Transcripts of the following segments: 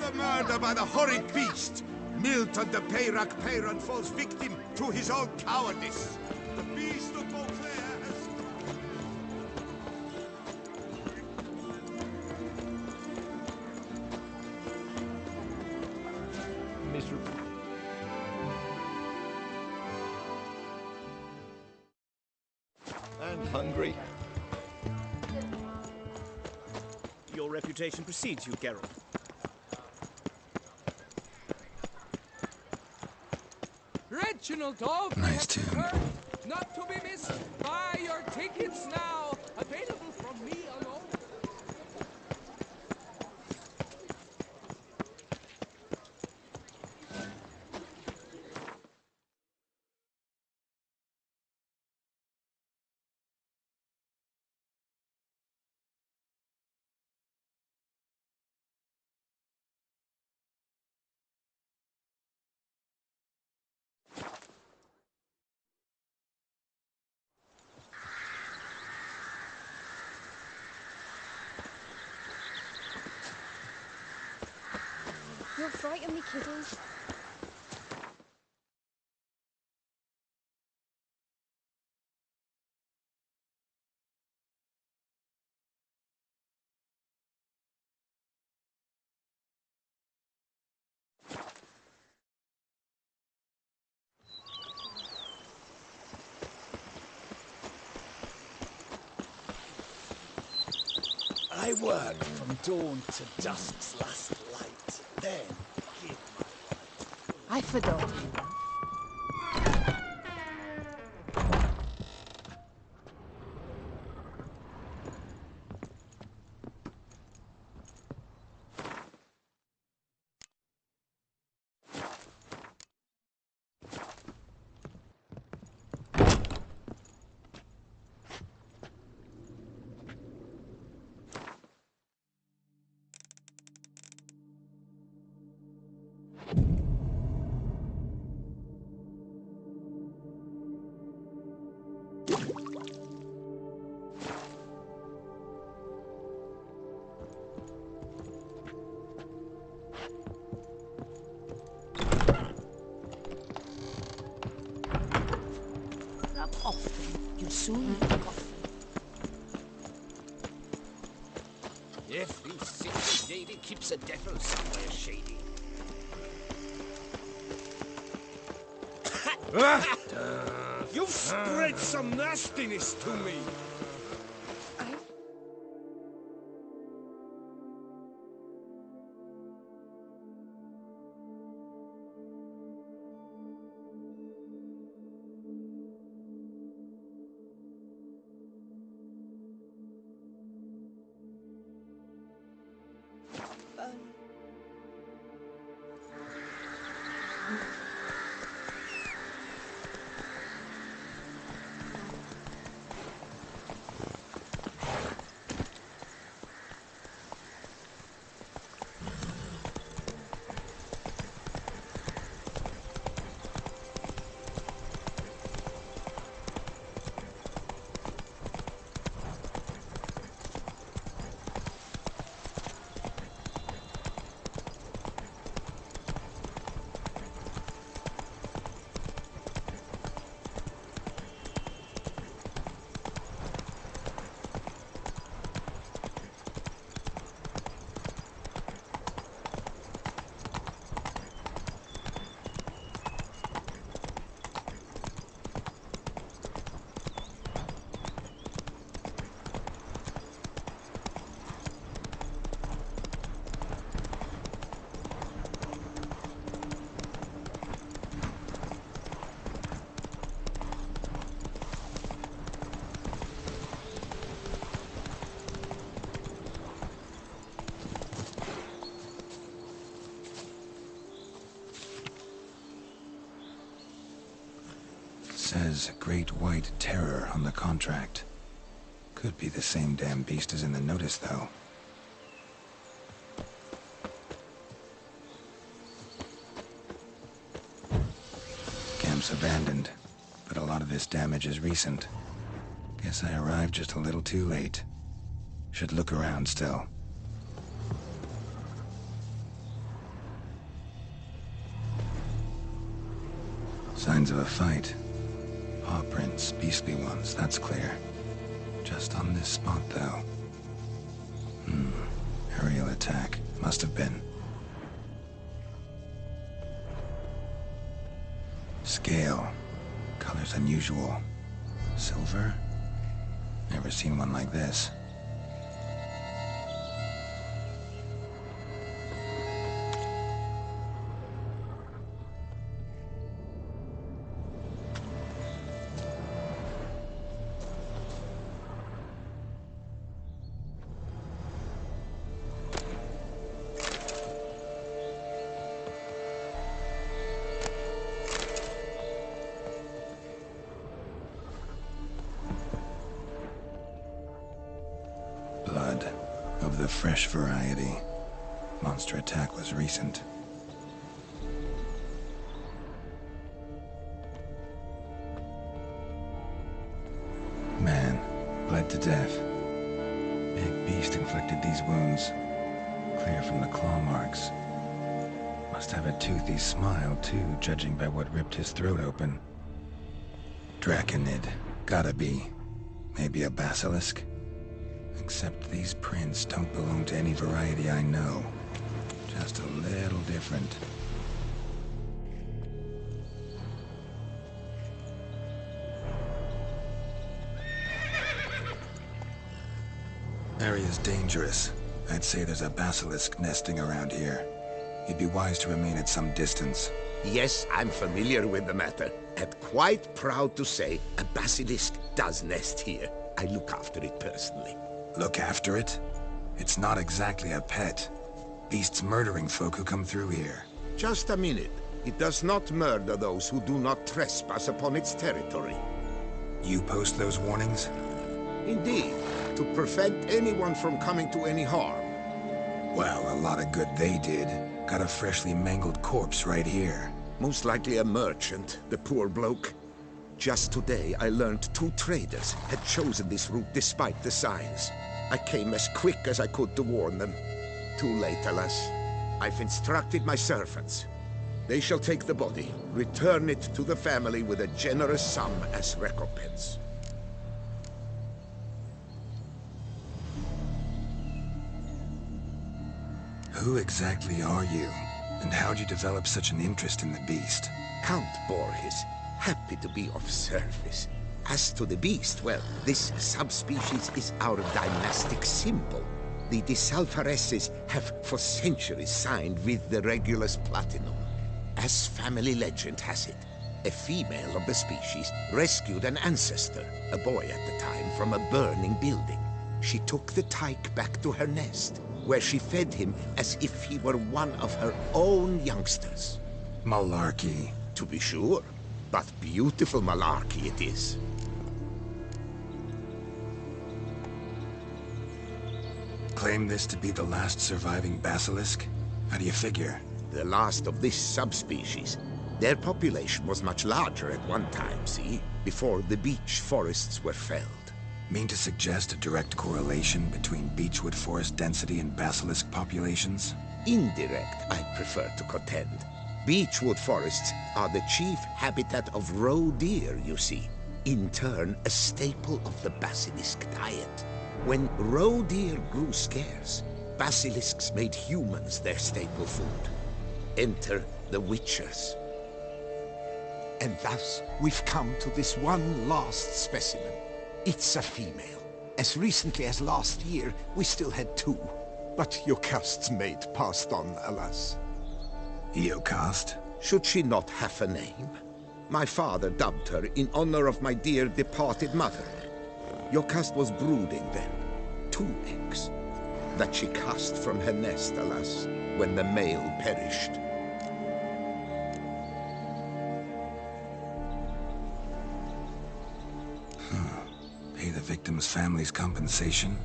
The murder by the horrid beast! Milton the Peyrac Peyron falls victim to his own cowardice. The beast of Beauclair has... Miserable. And hungry. Your reputation precedes you, Geralt. Reginald Dove, Nice tune. not to be missed. Buy your tickets now. Available from me alone. You'll frighten me, kiddies. I work from dawn to dusk's last light. Then give my I forgot. Rub often, you'll soon need coffee. Every city lady keeps a devil somewhere shady. You've spread some nastiness to me. Says Great White Terror on the contract. Could be the same damn beast as in the notice, though. Camp's abandoned, but a lot of this damage is recent. Guess I arrived just a little too late. Should look around still. signs of a fight. Paw prints, beastly ones, that's clear. Just on this spot, though. Aerial attack. Must have been. Scale. Colors unusual. Silver? Never seen one like this. Blood of the fresh variety. Monster attack was recent. Man, bled to death. Big beast inflicted these wounds. Clear from the claw marks. Must have a toothy smile, too, judging by what ripped his throat open. Draconid. Gotta be. Maybe a basilisk? Except these prints don't belong to any variety I know. Just a little different. Area's dangerous. I'd say there's a basilisk nesting around here. You'd be wise to remain at some distance. Yes, I'm familiar with the matter, and quite proud to say a basilisk does nest here. I look after it personally. Look after it? It's not exactly a pet. Beast's murdering folk who come through here. Just a minute. It does not murder those who do not trespass upon its territory. You post those warnings? Indeed, to prevent anyone from coming to any harm. Well, a lot of good they did. Got a freshly mangled corpse right here. Most likely a merchant, the poor bloke. Just today, I learned 2 traders had chosen this route despite the signs. I came as quick as I could to warn them. Too late, alas. I've instructed my servants. They shall take the body, return it to the family with a generous sum as recompense. Who exactly are you? And how'd you develop such an interest in the beast? Count Borges, happy to be of service. As to the beast, well, this subspecies is our dynastic symbol. The Disalfareses have for centuries signed with the Regulus Platinum. As family legend has it, a female of the species rescued an ancestor, a boy at the time, from a burning building. She took the tyke back to her nest, where she fed him as if he were one of her own youngsters. Malarkey. To be sure, but beautiful malarkey it is. Claim this to be the last surviving basilisk? How do you figure? The last of this subspecies. Their population was much larger at one time, see? Before the beech forests were felled. Mean to suggest a direct correlation between beechwood forest density and basilisk populations? Indirect, I prefer to contend. Beechwood forests are the chief habitat of roe deer, you see. In turn, a staple of the basilisk diet. When roe deer grew scarce, basilisks made humans their staple food. Enter the Witchers. And thus, we've come to this one last specimen. It's a female. As recently as last year, we still had 2. But Jocast's mate passed on, alas. Eocast? Should she not have a name? My father dubbed her in honor of my dear departed mother. Jocast was brooding then. 2 eggs. That she cast from her nest, alas, when the male perished. Pay the victim's family's compensation?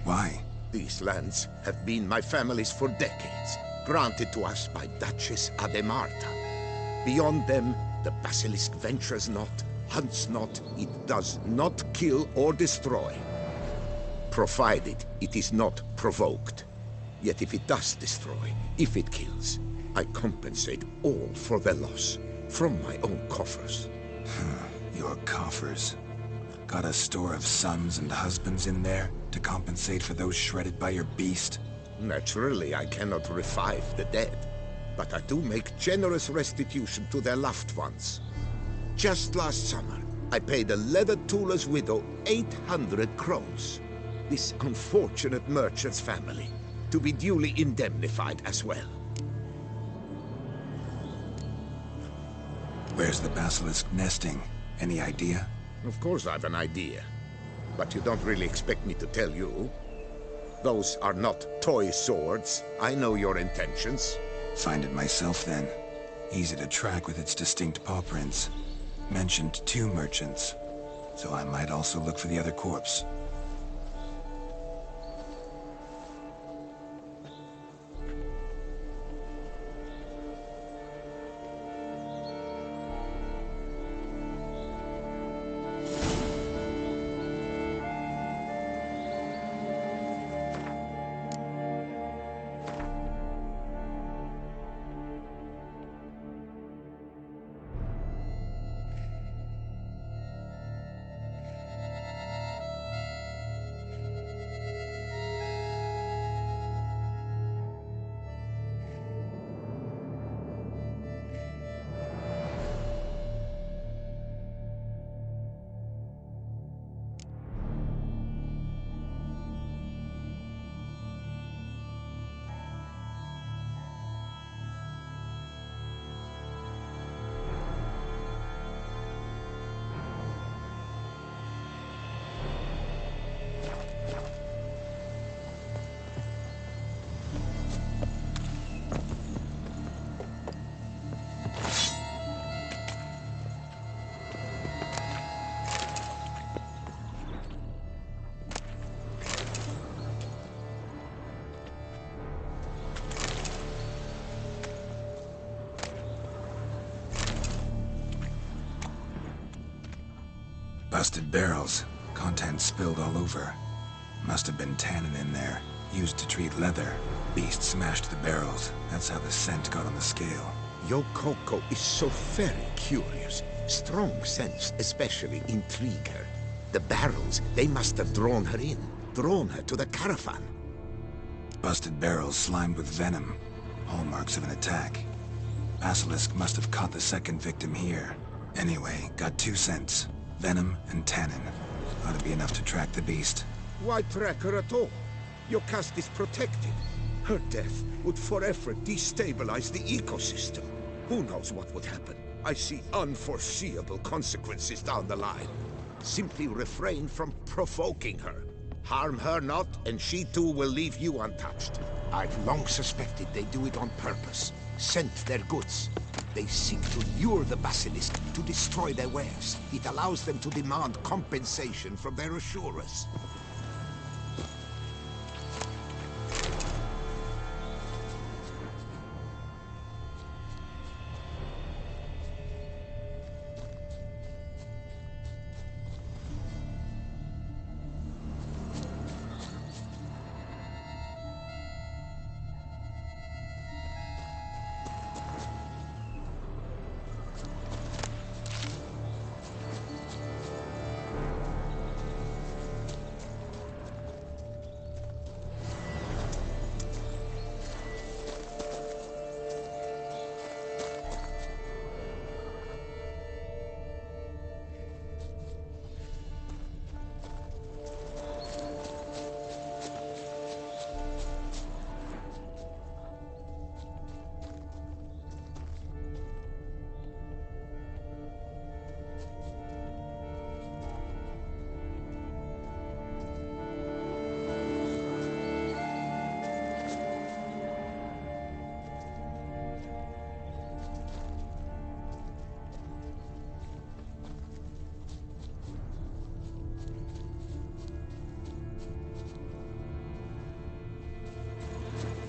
Why? These lands have been my family's for decades, granted to us by Duchess Ademarta. Beyond them, the basilisk ventures not, hunts not, it does not kill or destroy. Provided it is not provoked. Yet if it does destroy, if it kills, I compensate all for the loss. From my own coffers. Your coffers. Got a store of sons and husbands in there to compensate for those shredded by your beast? Naturally, I cannot revive the dead, but I do make generous restitution to their loved ones. Just last summer, I paid a leather tooler's widow 800 crowns. This unfortunate merchant's family, to be duly indemnified as well. Where's the basilisk nesting? Any idea? Of course I've an idea, but you don't really expect me to tell you. Those are not toy swords. I know your intentions. Find it myself then. Easy to track with its distinct paw prints. Mentioned 2 merchants, so I might also look for the other corpse. Busted barrels. Contents spilled all over. Must have been tannin in there. Used to treat leather. Beast smashed the barrels. That's how the scent got on the scale. Yokoko is so very curious. Strong scents especially intrigue her. The barrels, they must have drawn her in. Drawn her to the caravan. Busted barrels slimed with venom. Hallmarks of an attack. Basilisk must have caught the second victim here. Anyway, got 2 scents. Venom and tannin. Ought to be enough to track the beast. Why track her at all? Your caste is protected. Her death would forever destabilize the ecosystem. Who knows what would happen? I see unforeseeable consequences down the line. Simply refrain from provoking her. Harm her not, and she too will leave you untouched. I've long suspected they do it on purpose. Scent their goods. They seek to lure the basilisk to destroy their wares. It allows them to demand compensation from their assurers.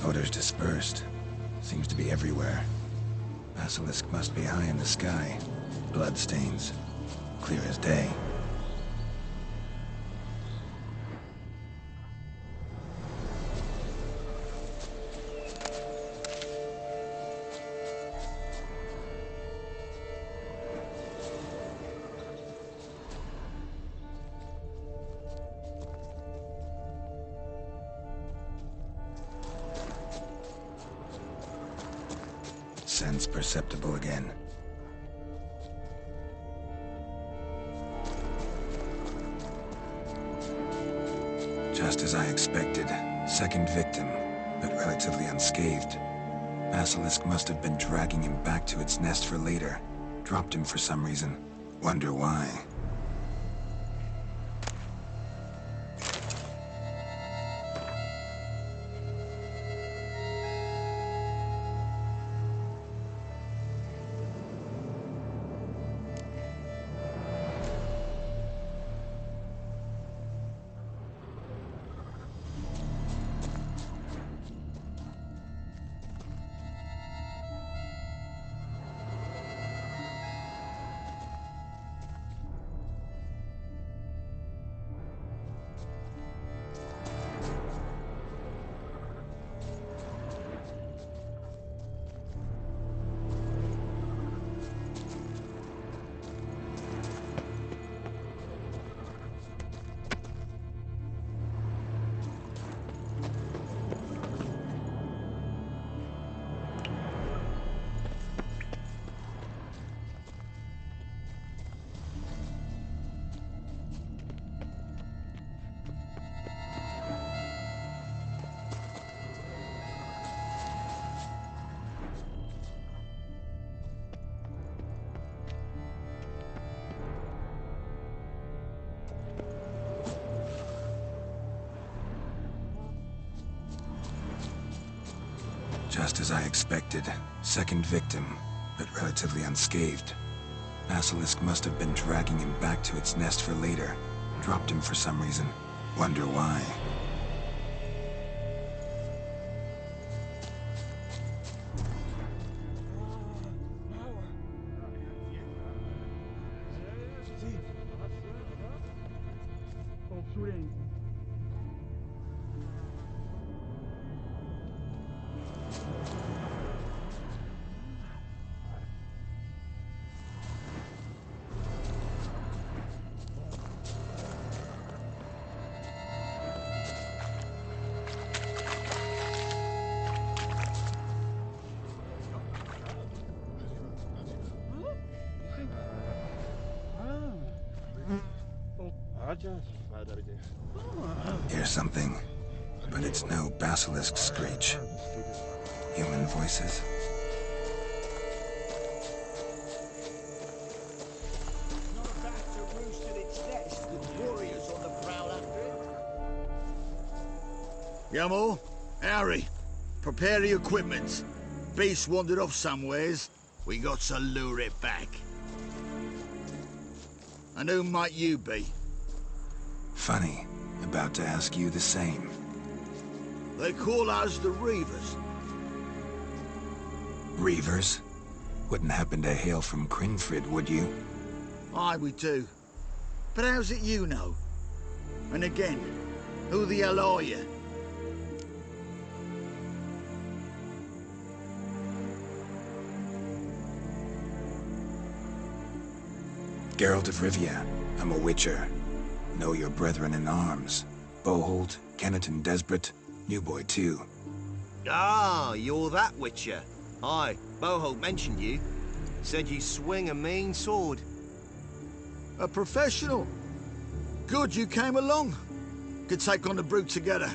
Odors dispersed. Seems to be everywhere. Basilisk must be high in the sky. Bloodstains. Clear as day. sense perceptible again. Just as I expected, second victim, but relatively unscathed. Basilisk must have been dragging him back to its nest for later. Dropped him for some reason. Wonder why. Just as I expected, second victim, but relatively unscathed. Basilisk must have been dragging him back to its nest for later. Dropped him for some reason. Wonder why. Hear something, but it's no basilisk screech. Human voices? Not about to roost in its nest with warriors on the prowl after it. Yamo, Harry, prepare the equipment. Beast wandered off somewheres. We got to lure it back. And who might you be? Funny. About to ask you the same. They call us the Reavers. Reavers? Wouldn't happen to hail from Crinfrid, would you? Aye, we do. But how's it you know? And again, who the hell are you? Geralt of Rivia. I'm a Witcher. Know your brethren in arms. Boholt, Kenneton Desperate, New Boy too. Ah, you're that Witcher. Aye, Boholt mentioned you. Said you swing a mean sword. A professional. Good you came along. Could take on the brute together.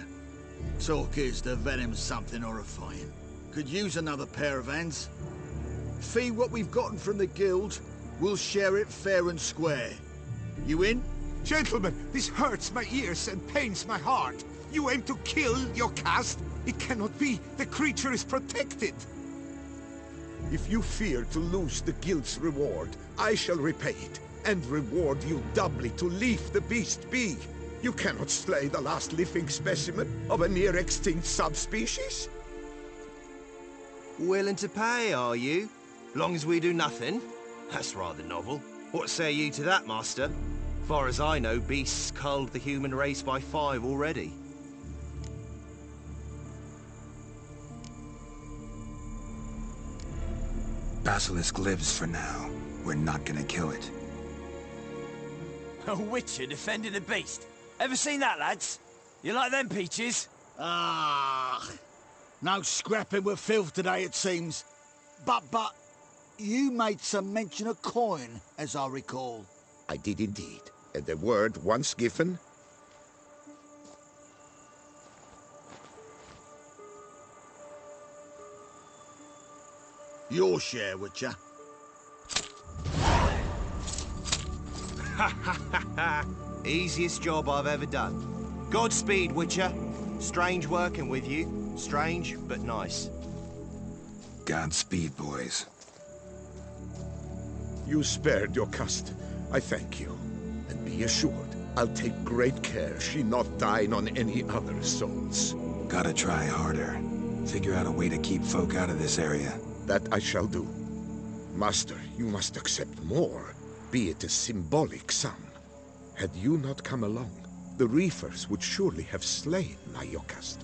Talk is the venom's something horrifying. Could use another pair of hands. Fee what we've gotten from the guild, we'll share it fair and square. You in? Gentlemen, this hurts my ears and pains my heart. You aim to kill your caste? It cannot be. The creature is protected. If you fear to lose the guild's reward, I shall repay it, and reward you doubly to leave the beast be. You cannot slay the last living specimen of a near-extinct subspecies. Willing to pay, are you? Long as we do nothing? That's rather novel. What say you to that, master? Far as I know, beasts culled the human race by 5 already. Basilisk lives for now. We're not gonna kill it. A Witcher defending a beast. Ever seen that, lads? You like them peaches? Ah, no scrapping with filth today, it seems. But, you made some mention of coin, as I recall. I did indeed. And the word once given... Your share, Witcher. Easiest job I've ever done. Godspeed, Witcher. Strange working with you. Strange, but nice. Godspeed, boys. You spared your cust. I thank you. And be assured, I'll take great care she not dine on any other souls. Gotta try harder. Figure out a way to keep folk out of this area. That I shall do. Master, you must accept more, be it a symbolic sum. Had you not come along, the Reefers would surely have slain my Yocast.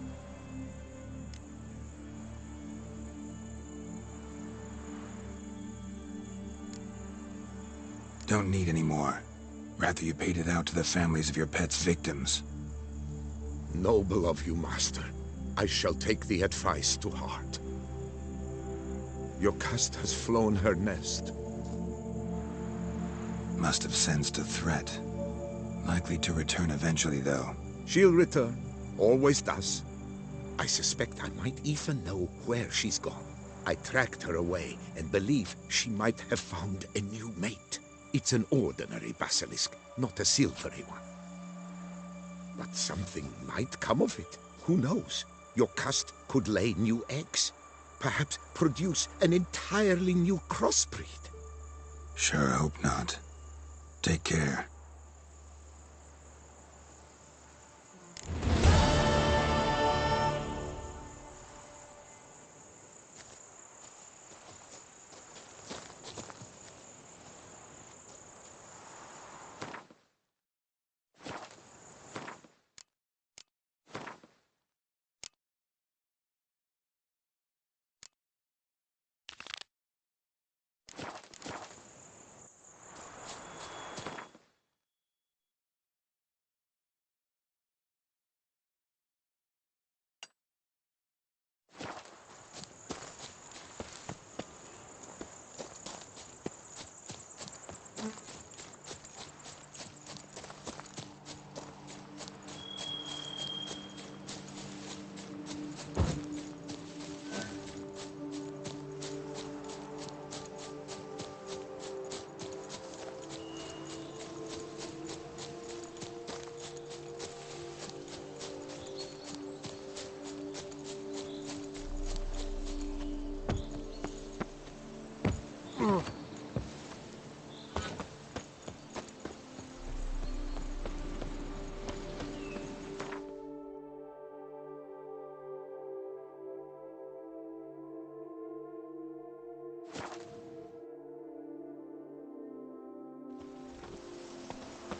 Don't need any more. Rather you paid it out to the families of your pet's victims. Noble of you, Master. I shall take the advice to heart. Yocast has flown her nest. Must have sensed a threat. Likely to return eventually, though. She'll return. Always does. I suspect I might even know where she's gone. I tracked her away and believe she might have found a new mate. It's an ordinary basilisk, not a silvery one. But something might come of it. Who knows? Yocast could lay new eggs. Perhaps produce an entirely new crossbreed. Sure hope not. Take care.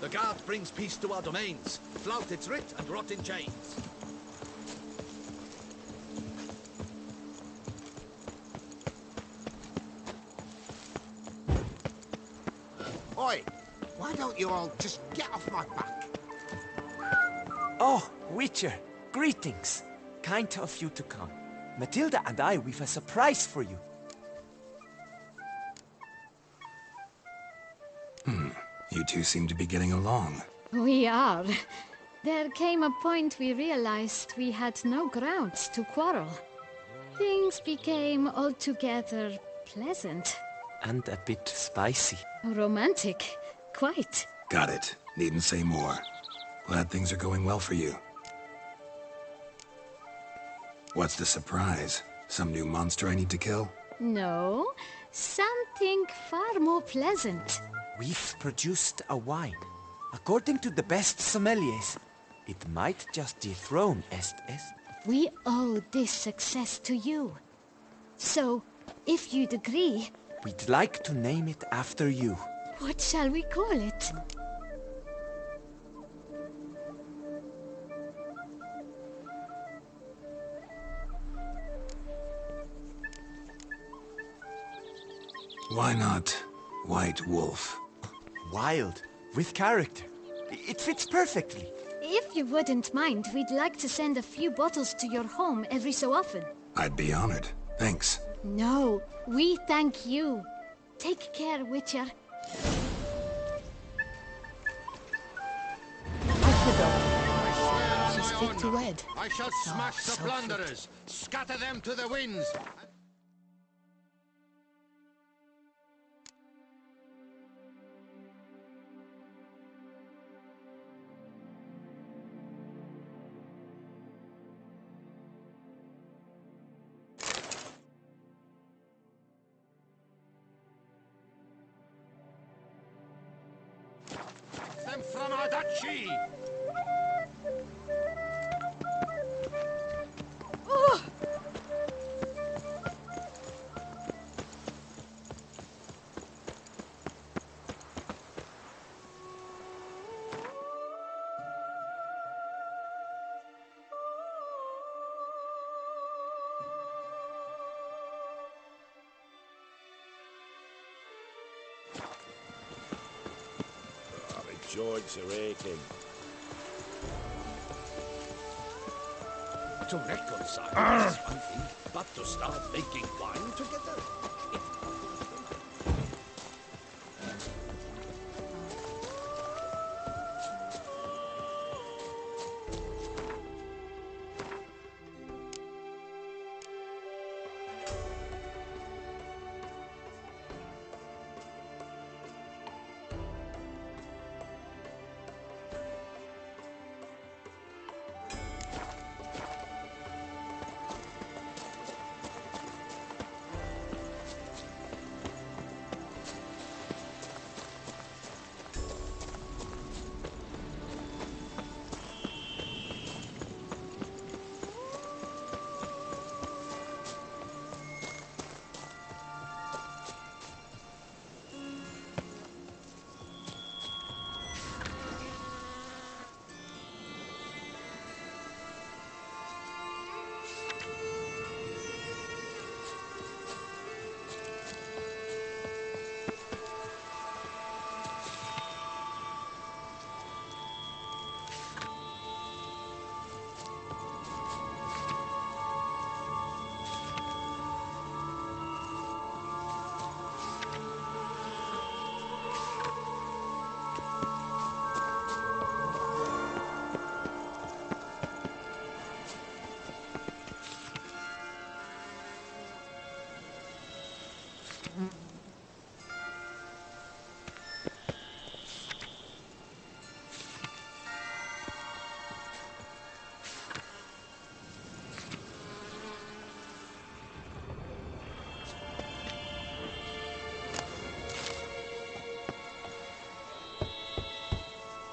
The guard brings peace to our domains. Flout its writ and rot in chains. Oi! Why don't you all just get off my back? Oh, Witcher, greetings. Kind of you to come. Matilda and I, we've a surprise for you. You two seem to be getting along. We are. There came a point we realized we had no grounds to quarrel. Things became altogether pleasant. And a bit spicy. Romantic. Quite. Got it. Needn't say more. Glad things are going well for you. What's the surprise? Some new monster I need to kill? No, something far more pleasant. We've produced a wine. According to the best sommeliers, it might just dethrone Estes. We owe this success to you. So, if you'd agree... We'd like to name it after you. What shall we call it? Why not White Wolf? Wild, with character. It fits perfectly. If you wouldn't mind, we'd like to send a few bottles to your home every so often. I'd be honored. Thanks. No, we thank you. Take care, Witcher. She's fit to wed. I shall smash the so plunderers, scatter them to the winds. Them from our duchy. Joints are aching. To reconcile is one thing, but to start making wine together?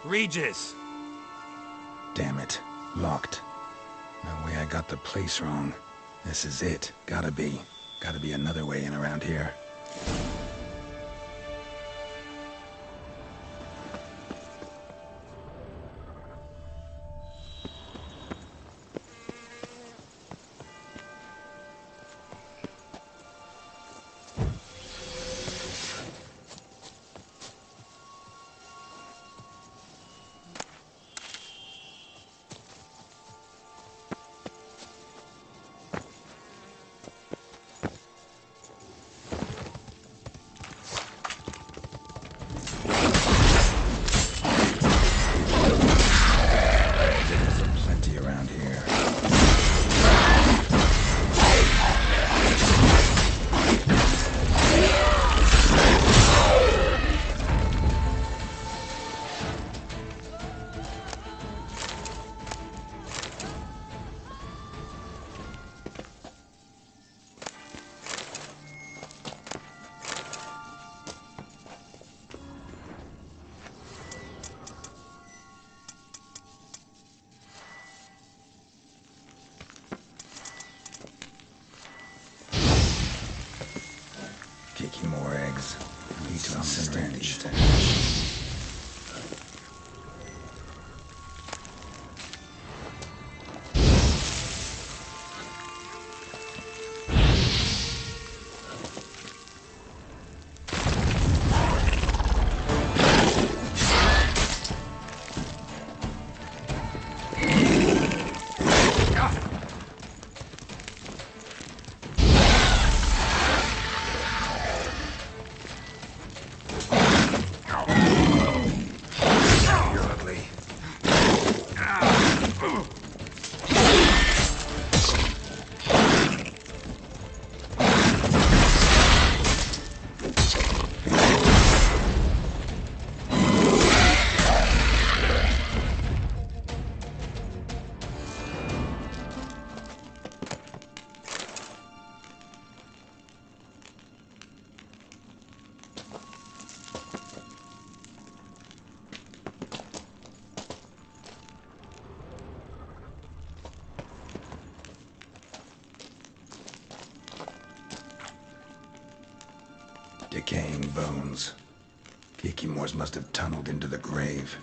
Regis! Damn it. Locked. No way I got the place wrong. This is it. Gotta be. Gotta be another way in around here. Kicking more eggs. I need to incinerate these things. Decaying bones. Kikimors must have tunneled into the grave.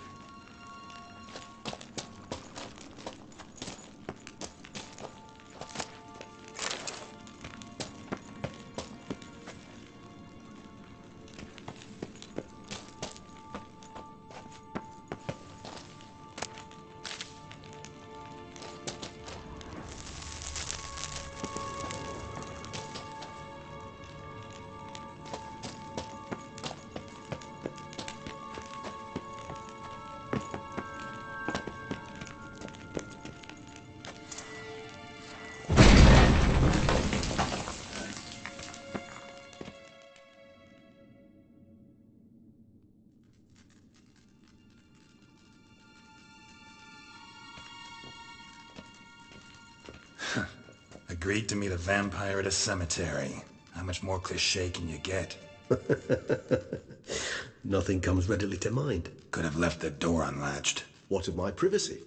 Agreed to meet a vampire at a cemetery. How much more cliché can you get? Nothing comes readily to mind. Could have left the door unlatched. What of my privacy?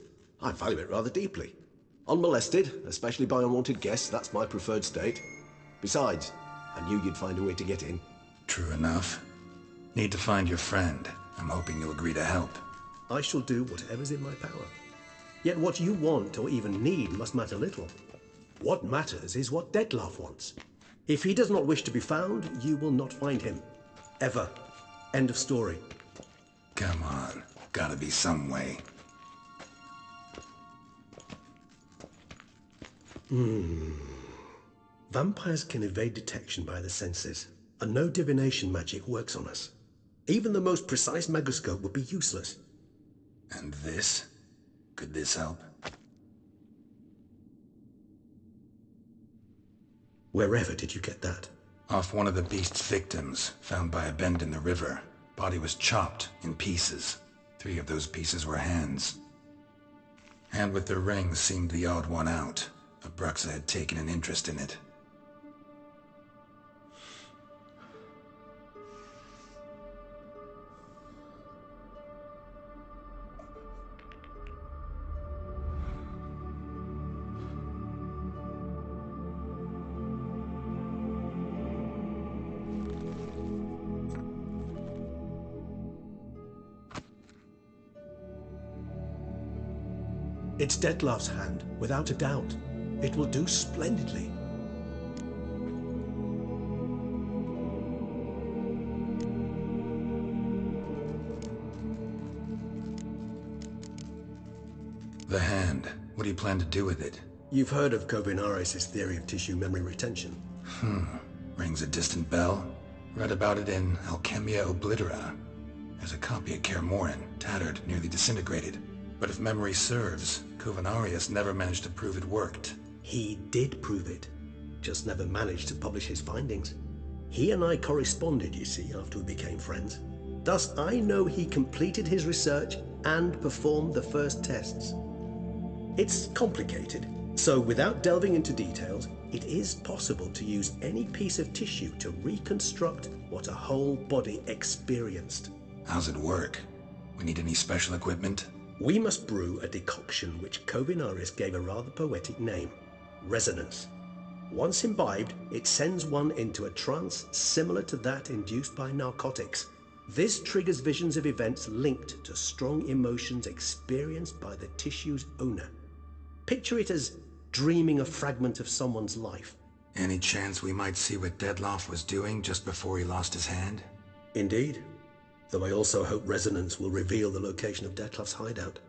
I value it rather deeply. Unmolested, especially by unwanted guests, that's my preferred state. Besides, I knew you'd find a way to get in. True enough. Need to find your friend. I'm hoping you'll agree to help. I shall do whatever's in my power. Yet what you want or even need must matter little. What matters is what Dettlaff wants. If he does not wish to be found, you will not find him. Ever. End of story. Come on. Gotta be some way. Vampires can evade detection by the senses, and no divination magic works on us. Even the most precise megoscope would be useless. And this? Could this help? Wherever did you get that? Off one of the beast's victims, found by a bend in the river. Body was chopped in pieces. 3 of those pieces were hands. Hand with the ring seemed the odd one out. Abruxa had taken an interest in it. It's Dettlaff's hand, without a doubt. It will do splendidly. The hand. What do you plan to do with it? You've heard of Kovinaris' theory of tissue memory retention. Rings a distant bell. Read about it in Alchemia Oblitera. There's a copy at Kaer Morhen, tattered, nearly disintegrated. But if memory serves, Kovinaris never managed to prove it worked. He did prove it, just never managed to publish his findings. He and I corresponded, you see, after we became friends. Thus, I know he completed his research and performed the first tests. It's complicated, so without delving into details, it is possible to use any piece of tissue to reconstruct what a whole body experienced. How's it work? We need any special equipment? We must brew a decoction which Kovinaris gave a rather poetic name, resonance. Once imbibed, it sends one into a trance similar to that induced by narcotics. This triggers visions of events linked to strong emotions experienced by the tissue's owner. Picture it as dreaming a fragment of someone's life. Any chance we might see what Dettlaff was doing just before he lost his hand? Indeed. Though I also hope resonance will reveal the location of Dettlaff's hideout.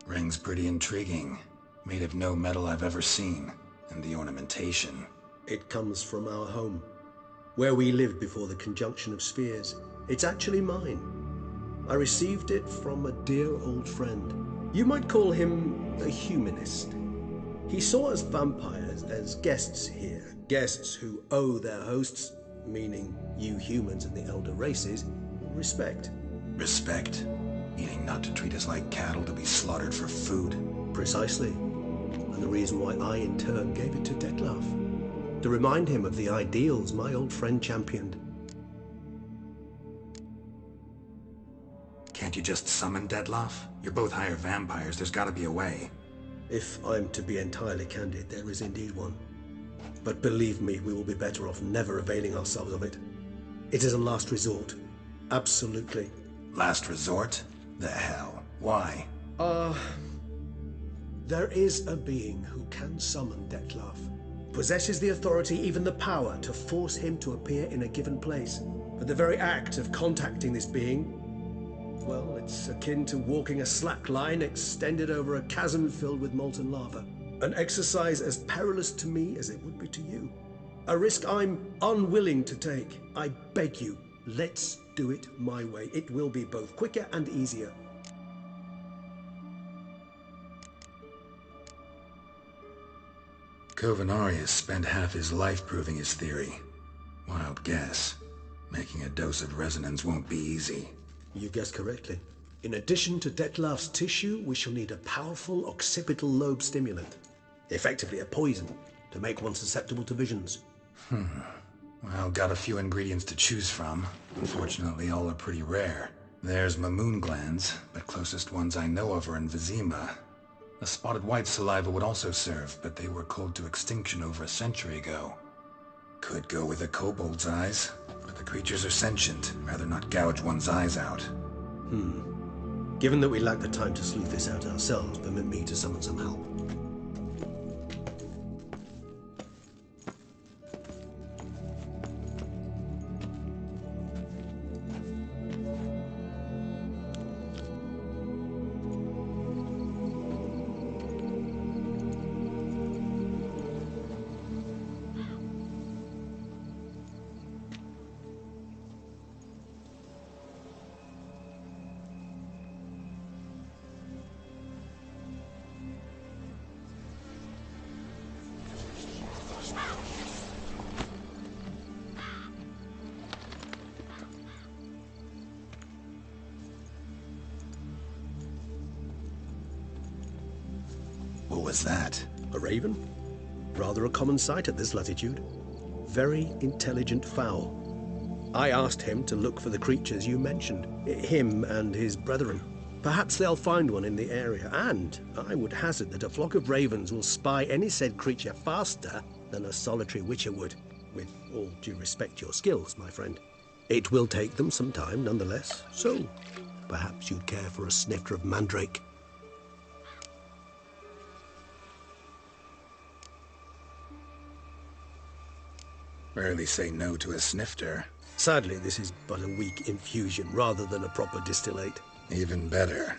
Ring's pretty intriguing. Made of no metal I've ever seen. And the ornamentation. It comes from our home, where we lived before the conjunction of spheres. It's actually mine. I received it from a dear old friend. You might call him a humanist. He saw us vampires as guests here, guests who owe their hosts, meaning you humans and the elder races, respect. Respect? Meaning not to treat us like cattle to be slaughtered for food? Precisely. And the reason why I in turn gave it to Dettlaff. To remind him of the ideals my old friend championed. Can't you just summon Dettlaff? You're both higher vampires, there's gotta be a way. If I'm to be entirely candid, there is indeed one. But believe me, we will be better off never availing ourselves of it. It is a last resort. Absolutely. Last resort? The hell? Why? There is a being who can summon Dettlaff. Possesses the authority, even the power, to force him to appear in a given place. But the very act of contacting this being, well, it's akin to walking a slack line extended over a chasm filled with molten lava. An exercise as perilous to me as it would be to you. A risk I'm unwilling to take. I beg you, let's do it my way. It will be both quicker and easier. Covenarius spent half his life proving his theory. Wild guess. Making a dose of resonance won't be easy. You guessed correctly. In addition to Dettlaff's tissue, we shall need a powerful occipital lobe stimulant. Effectively a poison, to make one susceptible to visions. Well, got a few ingredients to choose from. Unfortunately, all are pretty rare. There's Mamoon glands, but closest ones I know of are in Vizima. A spotted white saliva would also serve, but they were cold to extinction over a century ago. Could go with a kobold's eyes, but the creatures are sentient. Rather not gouge one's eyes out. Given that we lack the time to sleuth this out ourselves, permit me to summon some help. What was that? A raven? Rather a common sight at this latitude. Very intelligent fowl. I asked him to look for the creatures you mentioned, him and his brethren. Perhaps they'll find one in the area, and I would hazard that a flock of ravens will spy any said creature faster than a solitary witcher would. With all due respect to your skills, my friend. It will take them some time, nonetheless, so perhaps you'd care for a snifter of mandrake. Rarely say no to a snifter. Sadly, this is but a weak infusion rather than a proper distillate. Even better.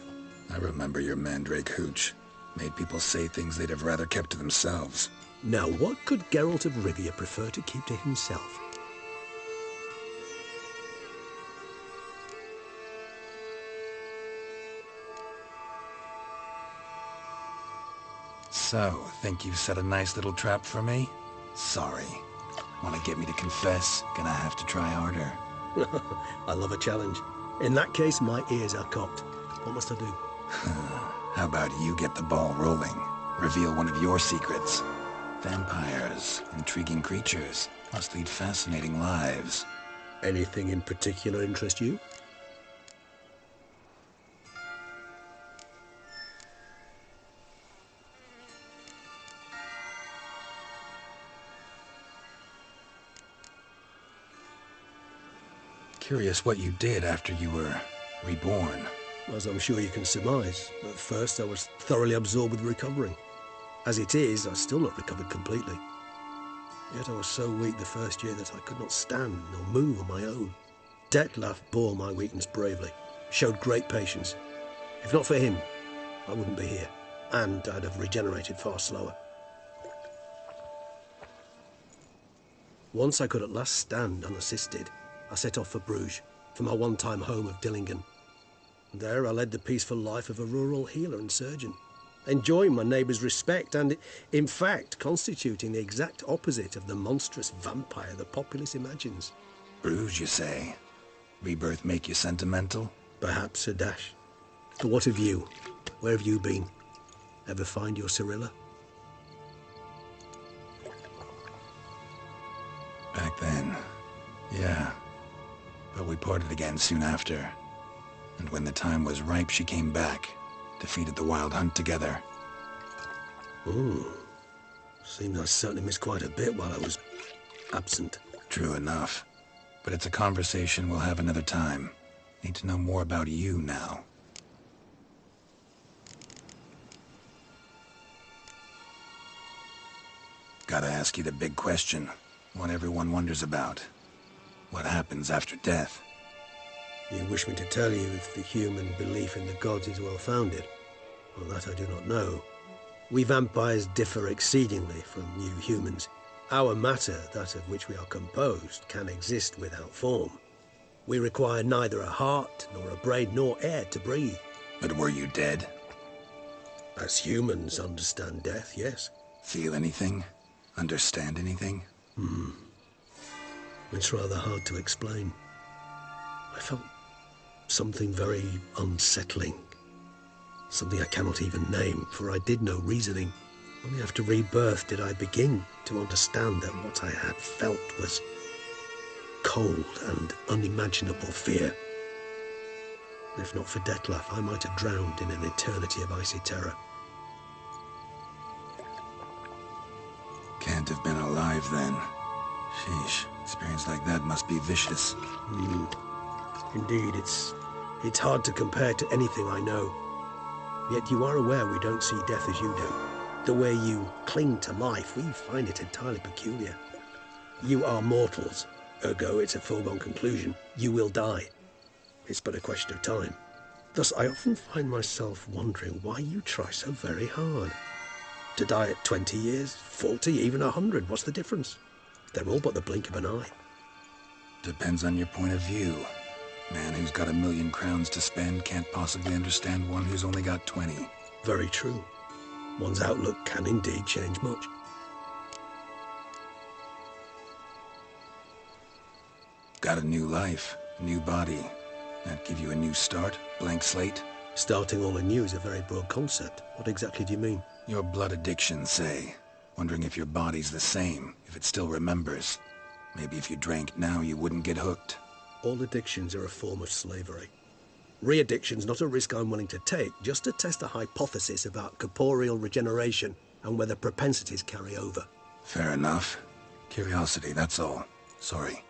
I remember your mandrake hooch. Made people say things they'd have rather kept to themselves. Now, what could Geralt of Rivia prefer to keep to himself? So, think you've set a nice little trap for me? Sorry. Want to get me to confess? Gonna have to try harder. I love a challenge. In that case, my ears are cocked. What must I do? How about you get the ball rolling? Reveal one of your secrets. Vampires, intriguing creatures, must lead fascinating lives. Anything in particular interest you? Curious what you did after you were reborn. As I'm sure you can surmise, at first I was thoroughly absorbed with recovering. As it is, I've still not recovered completely. Yet I was so weak the first year that I could not stand nor move on my own. Dettlaff bore my weakness bravely, showed great patience. If not for him, I wouldn't be here, and I'd have regenerated far slower. Once I could at last stand unassisted, I set off for Bruges, for my one-time home of Dillingen. There I led the peaceful life of a rural healer and surgeon, enjoying my neighbours' respect and, in fact, constituting the exact opposite of the monstrous vampire the populace imagines. Bruges, you say? Rebirth make you sentimental? Perhaps a dash. But what of you? Where have you been? Ever find your Cirilla? Back then, yeah. But we parted again soon after. And when the time was ripe, she came back. Defeated the Wild Hunt together. Ooh. Seems I certainly missed quite a bit while I was absent. True enough. But it's a conversation we'll have another time. Need to know more about you now. Gotta ask you the big question. One everyone wonders about. What happens after death? You wish me to tell you if the human belief in the gods is well-founded? Well, that I do not know. We vampires differ exceedingly from you humans. Our matter, that of which we are composed, can exist without form. We require neither a heart, nor a brain, nor air to breathe. But were you dead? As humans understand death, yes. Feel anything? Understand anything? It's rather hard to explain. I felt something very unsettling. Something I cannot even name, for I did no reasoning. Only after rebirth did I begin to understand that what I had felt was cold and unimaginable fear. If not for Dettlaff, I might have drowned in an eternity of icy terror. Can't have been alive then. Sheesh, experience like that must be vicious. Indeed, it's hard to compare to anything I know. Yet you are aware we don't see death as you do. The way you cling to life, we find it entirely peculiar. You are mortals, ergo it's a foregone conclusion. You will die. It's but a question of time. Thus, I often find myself wondering why you try so very hard. To die at 20 years, 40, even 100, what's the difference? They're all but the blink of an eye. Depends on your point of view. Man who's got 1,000,000 crowns to spend can't possibly understand one who's only got 20. Very true. One's outlook can indeed change much. Got a new life, a new body. That give you a new start? Blank slate? Starting all anew is a very broad concept. What exactly do you mean? Your blood addiction, say. Wondering if your body's the same, if it still remembers. Maybe if you drank now, you wouldn't get hooked. All addictions are a form of slavery. Re-addiction's not a risk I'm willing to take, just to test a hypothesis about corporeal regeneration and whether propensities carry over. Fair enough. Curiosity, that's all. Sorry.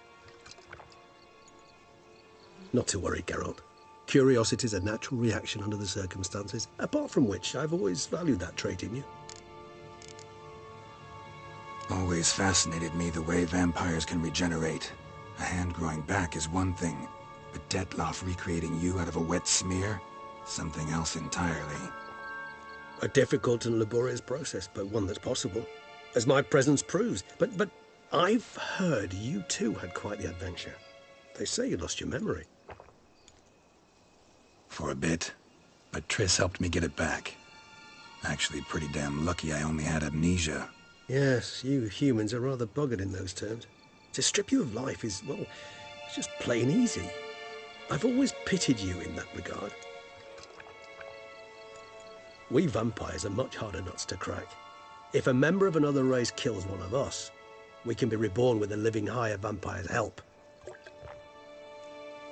Not to worry, Geralt. Curiosity is a natural reaction under the circumstances, apart from which I've always valued that trait in you. Always fascinated me the way vampires can regenerate. A hand growing back is one thing, but Dettlaff recreating you out of a wet smear? Something else entirely. A difficult and laborious process, but one that's possible, as my presence proves. But I've heard you too had quite the adventure. They say you lost your memory. For a bit, but Triss helped me get it back. Actually, pretty damn lucky I only had amnesia. Yes, you humans are rather buggered in those terms. To strip you of life is, well, it's just plain easy. I've always pitied you in that regard. We vampires are much harder nuts to crack. If a member of another race kills one of us, we can be reborn with a living higher vampire's help.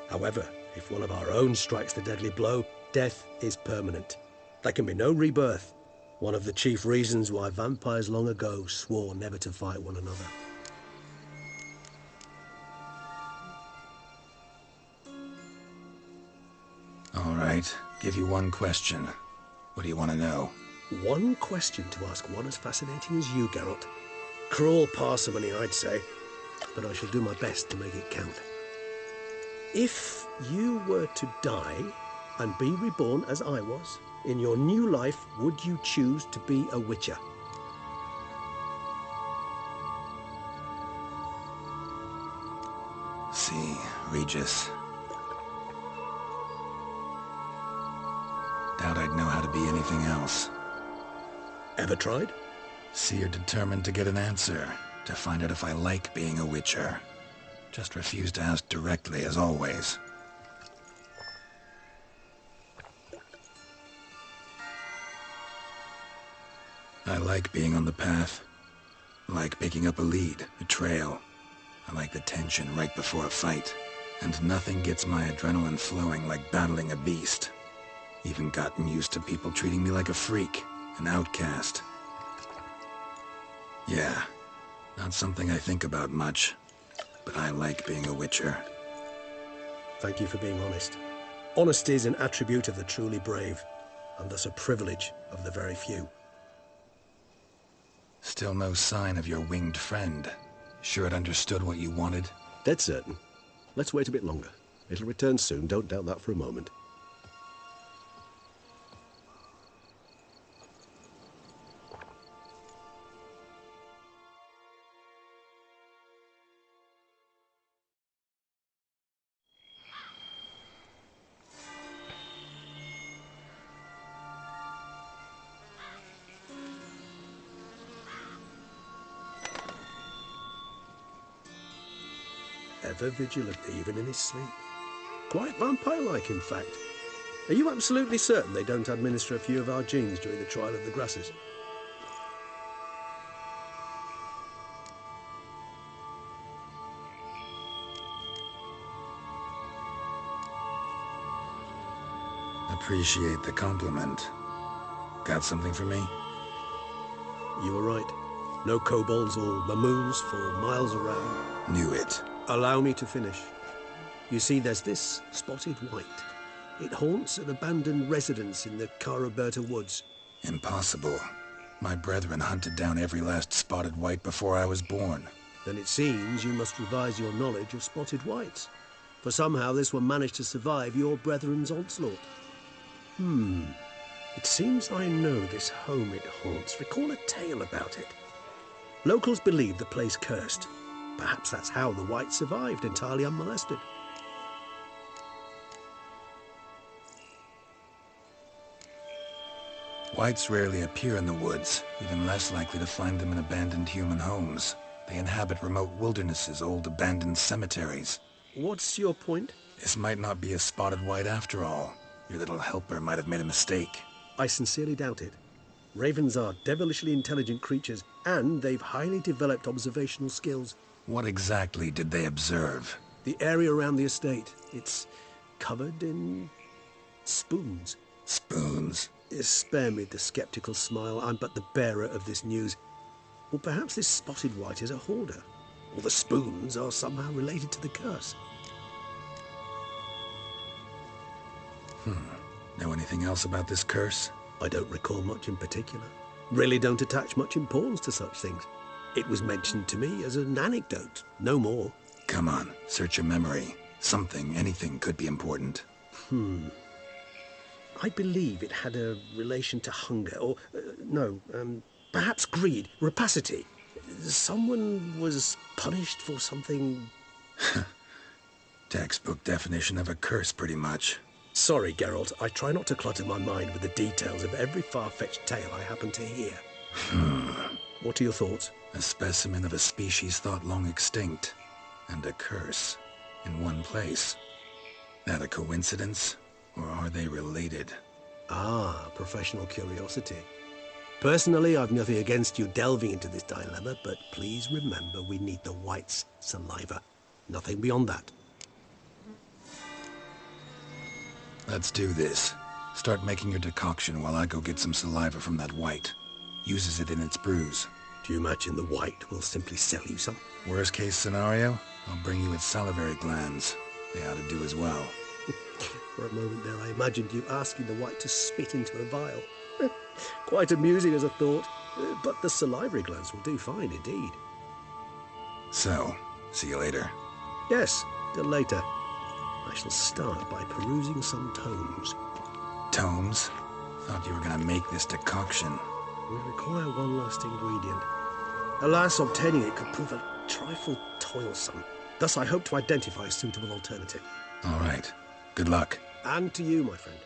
However, if one of our own strikes the deadly blow, death is permanent. There can be no rebirth. One of the chief reasons why vampires long ago swore never to fight one another. All right, give you one question. What do you want to know? One question to ask one as fascinating as you, Geralt. Cruel parsimony, I'd say, but I shall do my best to make it count. If you were to die and be reborn as I was, in your new life, would you choose to be a Witcher? See, Regis. Doubt I'd know how to be anything else. Ever tried? Seer determined to get an answer, to find out if I like being a Witcher. Just refused to ask directly, as always. I like being on the path. I like picking up a lead, a trail. I like the tension right before a fight. And nothing gets my adrenaline flowing like battling a beast. Even gotten used to people treating me like a freak, an outcast. Yeah, not something I think about much, but I like being a witcher. Thank you for being honest. Honesty is an attribute of the truly brave, and thus a privilege of the very few. Still no sign of your winged friend. Sure it understood what you wanted? Dead certain. Let's wait a bit longer. It'll return soon, don't doubt that for a moment. Ever vigilant, even in his sleep. Quite vampire-like, in fact. Are you absolutely certain they don't administer a few of our genes during the trial of the grasses? Appreciate the compliment. Got something for me? You were right. No kobolds or mamoons for miles around. Knew it. Allow me to finish. You see, there's this spotted white. It haunts an abandoned residence in the Caraberta woods. Impossible. My brethren hunted down every last spotted white before I was born. Then it seems you must revise your knowledge of spotted whites. For somehow this one managed to survive your brethren's onslaught. It seems I know this home it haunts. Recall a tale about it. Locals believe the place cursed. Perhaps that's how the whites survived, entirely unmolested. Whites rarely appear in the woods, even less likely to find them in abandoned human homes. They inhabit remote wildernesses, old abandoned cemeteries. What's your point? This might not be a spotted white after all. Your little helper might have made a mistake. I sincerely doubt it. Ravens are devilishly intelligent creatures, and they've highly developed observational skills. What exactly did they observe? The area around the estate. It's covered in spoons. Spoons? Spare me the skeptical smile. I'm but the bearer of this news. Or perhaps this spotted white is a hoarder. Or the spoons are somehow related to the curse. Know anything else about this curse? I don't recall much in particular. Really don't attach much importance to such things. It was mentioned to me as an anecdote, no more. Come on, search your memory. Something, anything could be important. I believe it had a relation to hunger, or, perhaps greed, rapacity. Someone was punished for something... Textbook definition of a curse, pretty much. Sorry, Geralt, I try not to clutter my mind with the details of every far-fetched tale I happen to hear. What are your thoughts? A specimen of a species thought long extinct, and a curse, in one place. That a coincidence, or are they related? Ah, professional curiosity. Personally, I've nothing against you delving into this dilemma, but please remember we need the white's saliva. Nothing beyond that. Let's do this. Start making your decoction while I go get some saliva from that white. Uses it in its brews. Do you imagine the white will simply sell you some? Worst case scenario, I'll bring you its salivary glands. They ought to do as well. For a moment there, I imagined you asking the white to spit into a vial. Quite amusing as a thought, but the salivary glands will do fine indeed. So, see you later. Yes, till later. I shall start by perusing some tomes. Tomes? Thought you were gonna make this decoction. We require one last ingredient. Alas, obtaining it could prove a trifle toilsome. Thus, I hope to identify a suitable alternative. All right. Good luck. And to you, my friend.